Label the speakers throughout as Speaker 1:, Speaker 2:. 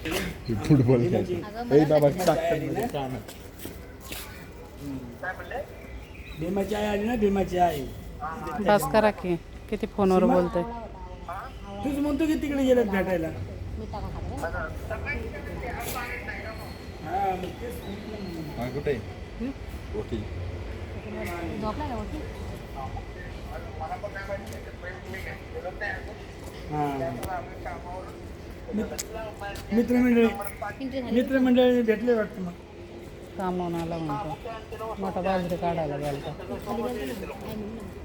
Speaker 1: Football बाबा
Speaker 2: भीमाची आई आली ना, भीमाची आई.
Speaker 3: बस करा की किती फोनवर बोलतोय.
Speaker 2: तूच म्हणतो की तिकडे गेल्यात भेटायला. हा, मग तेच म्हणतो.
Speaker 1: कुठे ओके
Speaker 2: मित्रमंडळी भेटले वाटतं मग.
Speaker 3: कामावून आला म्हणतो, मोठा बाजरी काढायला गेला.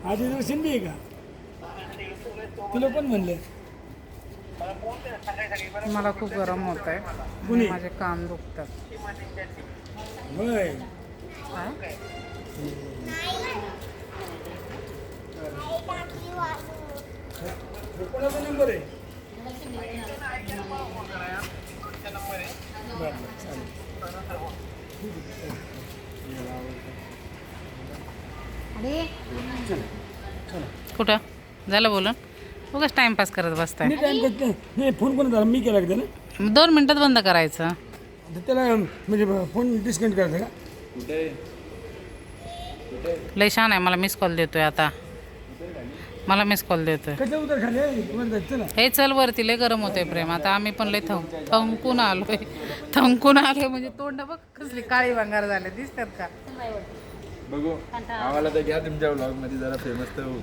Speaker 2: आधी तर शिंदे आहे का? तुला पण म्हणले.
Speaker 3: मला खूप गरम होत आहे, माझे कान दुखतात.
Speaker 2: होय.
Speaker 3: काय?
Speaker 2: कोणाचा नंबर आहे?
Speaker 3: कुठं झालं बोलून? उगाच टाइमपास करत बसताय.
Speaker 2: मी टाइम करते नाही. फोन कोण झाला? मी केला का त्याला?
Speaker 3: 2 मिनिटात बंद करायचं.
Speaker 2: त्याला म्हणजे फोन डिस्कनेक्ट करायचा का?
Speaker 3: लय छान आहे. मला मिस कॉल देतोय आता. मला मिस कॉल देतोय.
Speaker 2: कशा उतर खाली वर जायचं ना.
Speaker 3: हे चल वरती, लय गरम होतंय प्रेम. आता आम्ही पण लय थंकून आलोय. थंकून आलोय म्हणजे तोंड बघ कसली काळी भांगार झाले, दिसतात का?
Speaker 1: बघू आम्हाला तर घ्या तुमच्या ब्लॉग मध्ये जरा फेमस तर होऊ.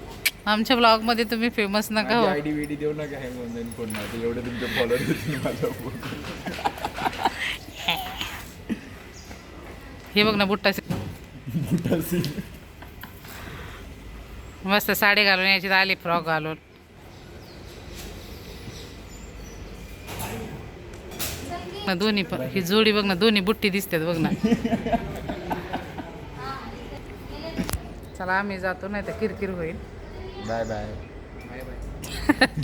Speaker 3: आमच्या ब्लॉग मध्ये तुम्ही फेमस नका हो.
Speaker 1: आयडी विडी देऊ नका हँग होऊन जाईल फोन मध्ये. एवढे तुमचे फॉलोअर होतील माझा फोन.
Speaker 3: हे बघ ना बुट्टा मस्त साडी घालून यायची, आली फ्रॉक घालून. ना दोन्ही पण ही जोडी बघ ना, दोन्ही बुट्टी दिसतात बघ ना. चला आम्ही जातो, नाही तर किरकिर होईल.
Speaker 1: Bye bye.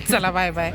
Speaker 3: चला बाय बाय.